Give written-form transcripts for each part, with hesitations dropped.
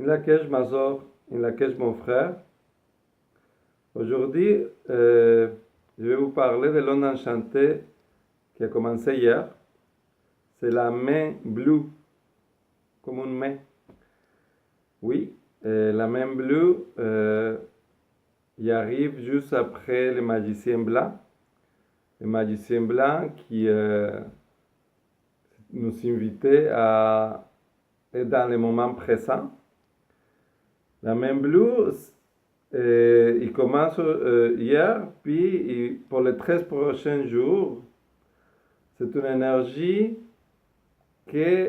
In laquelle mon frère. Aujourd'hui, je vais vous parler de l'onde enchantée qui a commencé hier. C'est la main bleue, comme une main. Oui, la main bleue y arrive juste après le magicien blanc. Le magicien blanc qui nous invitait à être dans le moment présent. La main bleue, il commence hier, puis pour les 13 prochains jours, c'est une énergie qui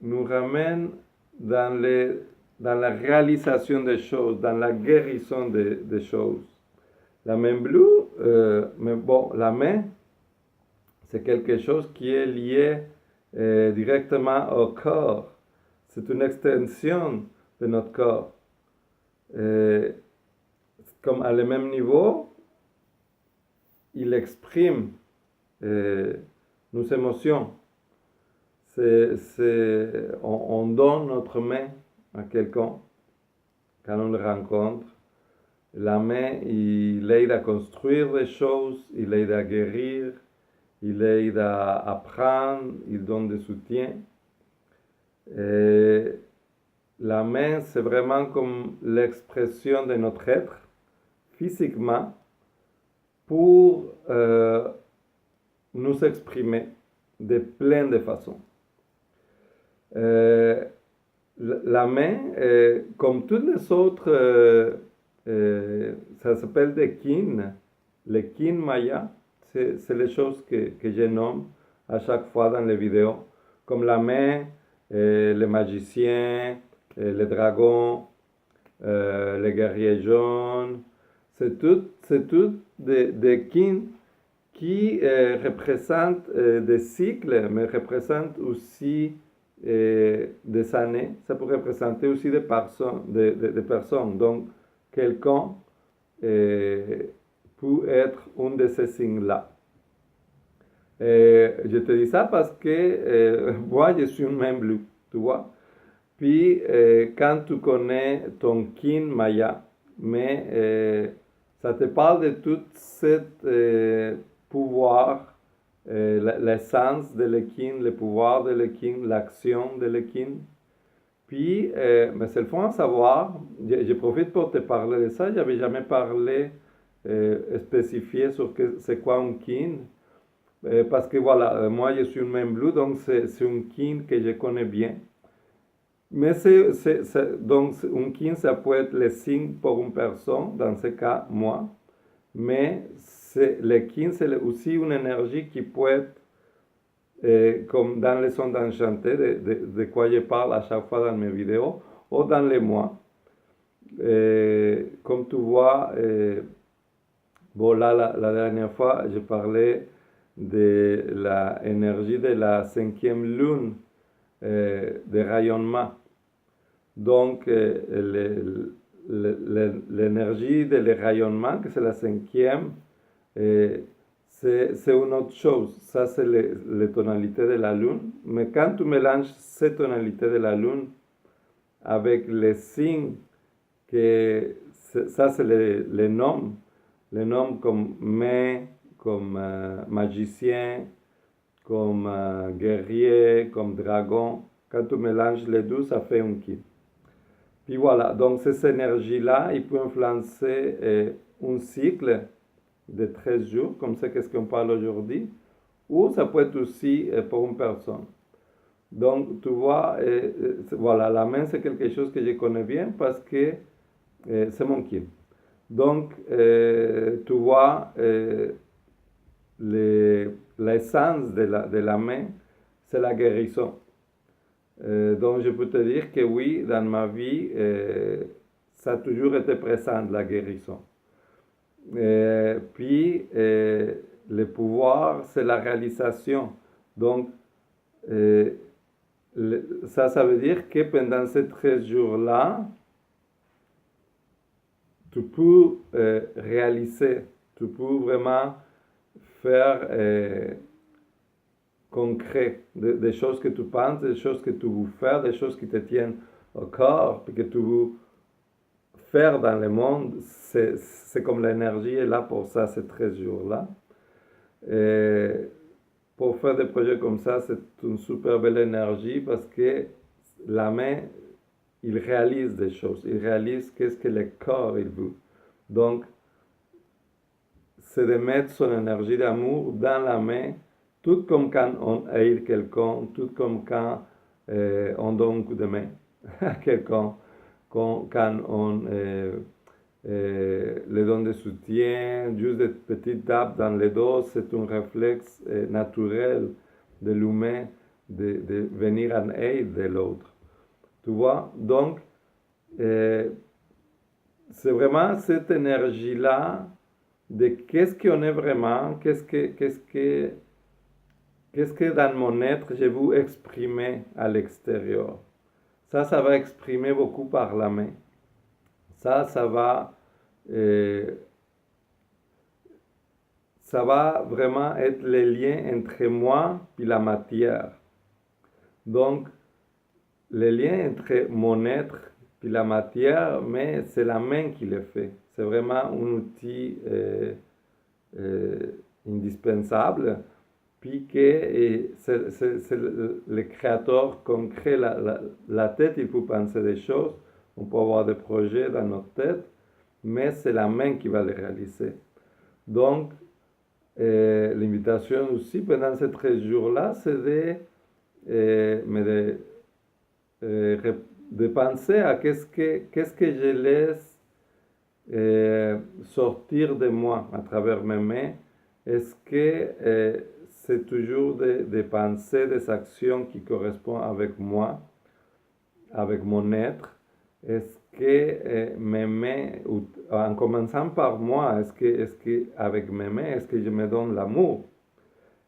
nous ramène dans la réalisation des choses, dans la guérison des choses. La main bleue, mais bon, la main, c'est quelque chose qui est lié directement au corps. C'est une extension de notre corps. Comme à le même niveau, il exprime nos émotions. On donne notre main à quelqu'un quand on le rencontre. La main, il aide à construire des choses, il aide à guérir, il aide à apprendre, il donne des soutiens. La main, c'est vraiment comme l'expression de notre être, physiquement, pour nous exprimer de plein de façons. La main, comme toutes les autres, ça s'appelle des kin, les kin maya, c'est les choses que je nomme à chaque fois dans les vidéos, comme la main, les magiciens, les dragons, les guerriers jaunes, c'est tout des kin qui représentent des cycles, mais représentent aussi des années. Ça peut représenter aussi des personnes. Donc, quelqu'un peut être un de ces signes-là. Je te dis ça parce que moi, je suis une main bleue, tu vois. Puis, quand tu connais ton kin maya, mais ça te parle de tout ce pouvoir, l'essence de l'Ekin, le pouvoir de l'Ekin, l'action de l'Ekin. Puis, mais c'est le fond à savoir, je profite pour te parler de ça, je n'avais jamais parlé spécifié sur c'est quoi un kin, parce que voilà, moi je suis une main bleue, donc c'est un kin que je connais bien. Mais donc un kin, ça peut être le signe pour une personne, dans ce cas, moi. Mais le kin, c'est aussi une énergie qui peut être, comme dans les ondes enchantées, de quoi je parle à chaque fois dans mes vidéos, ou dans les mois. Comme tu vois, bon là, la dernière fois, je parlais de l'énergie de la 5e lune de rayonnement. Donc, l'énergie de rayonnement, que c'est la 5e, c'est une autre chose. Ça, c'est les tonalités de la lune. Mais quand tu mélanges ces tonalités de la lune avec les signes, ça, c'est les noms. Les noms comme main, comme magicien, comme guerrier, comme dragon. Quand tu mélanges les deux, ça fait un kit. Puis voilà, donc ces énergies-là, ils peuvent influencer un cycle de 13 jours, comme c'est ce qu'on parle aujourd'hui, ou ça peut être aussi pour une personne. Donc, tu vois, voilà, la main, c'est quelque chose que je connais bien parce que c'est mon kit. Donc, tu vois, l'essence de la main, c'est la guérison. Donc, je peux te dire que oui, dans ma vie, ça a toujours été présent, la guérison. Puis, le pouvoir, c'est la réalisation. Donc, ça veut dire que pendant ces 13 jours-là, tu peux réaliser, tu peux vraiment faire concret des choses que tu penses, des choses que tu veux faire, des choses qui te tiennent au corps, puis que tu veux faire dans le monde, c'est comme l'énergie est là pour ça, ces 13 jours-là. Et pour faire des projets comme ça, c'est une super belle énergie parce que la main, il réalise des choses, il réalise qu'est-ce que le corps il veut. Donc, c'est de mettre son énergie d'amour dans la main, tout comme quand on aide quelqu'un, tout comme quand on donne un coup de main à quelqu'un, quand on le donne de soutien, juste des petites tapes dans le dos, c'est un réflexe naturel de l'humain de venir en aide de l'autre. Tu vois? Donc, c'est vraiment cette énergie-là de qu'est-ce qu'on est vraiment, qu'est-ce que dans mon être je veux exprimer à l'extérieur. Ça va exprimer beaucoup par la main. Ça va vraiment être le lien entre moi et la matière. Donc, le lien entre mon être et la matière, mais c'est la main qui le fait. C'est vraiment un outil indispensable, puis que c'est le créateur concret. La tête, il faut penser des choses, on peut avoir des projets dans notre tête, mais c'est la main qui va les réaliser. Donc, l'invitation aussi pendant ces 13 jours-là, c'est de penser à qu'est-ce que je laisse sortir de moi à travers mes mains. Est-ce que c'est toujours des pensées, des actions qui correspondent avec moi, avec mon être? Est-ce que mes mains, en commençant par moi, est-ce que avec mes mains, est-ce que je me donne l'amour?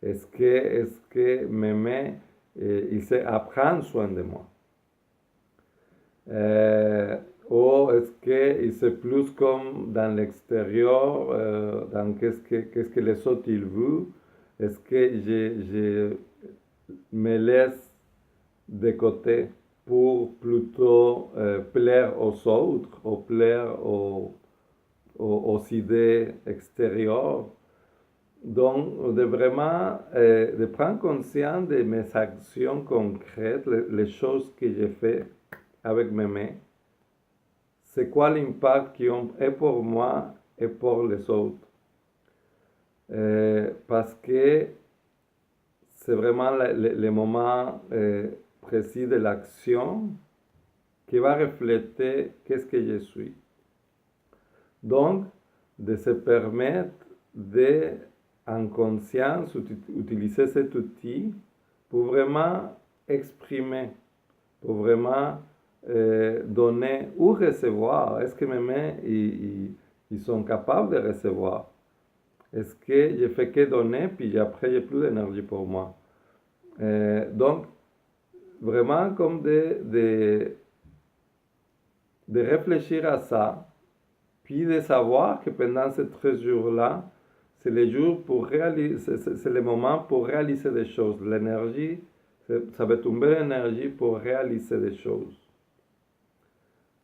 Est-ce que mes mains, ils savent prendre soin de moi? Ou est-ce que c'est plus comme dans l'extérieur, dans qu'est-ce que les autres ils veulent? Est-ce que je me laisse de côté pour plutôt plaire aux autres, ou plaire aux idées extérieures? Donc, de vraiment de prendre conscience de mes actions concrètes, les choses que je fais avec mes mains. C'est quoi l'impact qu'ils ont et pour moi et pour les autres? Parce que c'est vraiment le moment précis de l'action qui va refléter qu'est-ce que je suis. Donc, de se permettre de, en conscience, utiliser cet outil pour vraiment exprimer, pour vraiment donner ou recevoir. Est-ce que mes mains, ils sont capables de recevoir? Est-ce que je fais que donner, puis après, j'ai plus d'énergie pour moi? Donc, vraiment comme de réfléchir à ça, puis de savoir que pendant ces 13 jours-là, c'est les jours pour réaliser, c'est le moment pour réaliser des choses. L'énergie, ça va être une belle énergie pour réaliser des choses.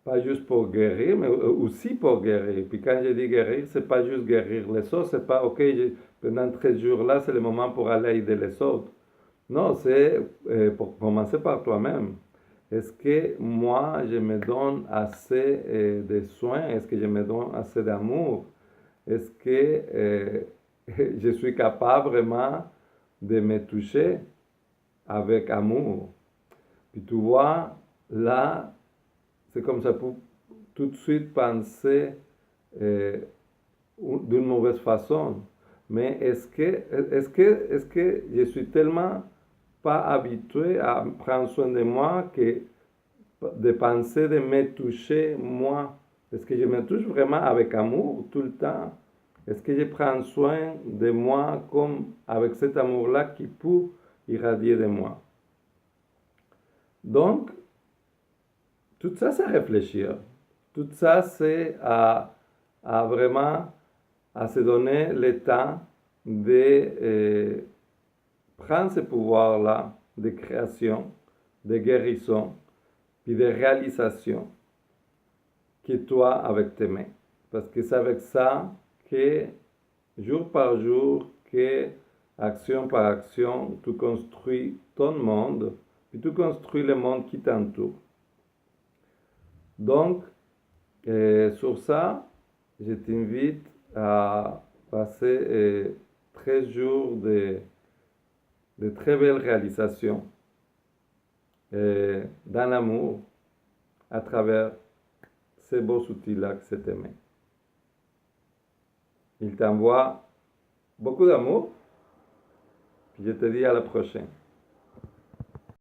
Pas juste pour guérir, mais aussi pour guérir. Puis quand je dis guérir, c'est pas juste guérir les autres, c'est pas, ok, pendant 13 jours-là, c'est le moment pour aller aider les autres. Non, c'est pour commencer par toi-même. Est-ce que moi, je me donne assez de soins? Est-ce que je me donne assez d'amour? Est-ce que je suis capable vraiment de me toucher avec amour? Puis tu vois, là, c'est comme ça pour tout de suite penser d'une mauvaise façon. Mais est-ce que je suis tellement pas habitué à prendre soin de moi que de penser de me toucher moi? Est-ce que je me touche vraiment avec amour tout le temps? Est-ce que je prends soin de moi comme avec cet amour-là qui peut irradier de moi? Donc, tout ça, c'est réfléchir. Tout ça, c'est à vraiment à se donner le temps de prendre ce pouvoir-là de création, de guérison, puis de réalisation que toi avec tes mains. Parce que c'est avec ça que, jour par jour, que action par action, tu construis ton monde, puis tu construis le monde qui t'entoure. Donc, sur ça, je t'invite à passer 13 jours de très belles réalisations dans l'amour à travers ces beaux outils-là que c'est aimé. Il t'envoie beaucoup d'amour, puis je te dis à la prochaine.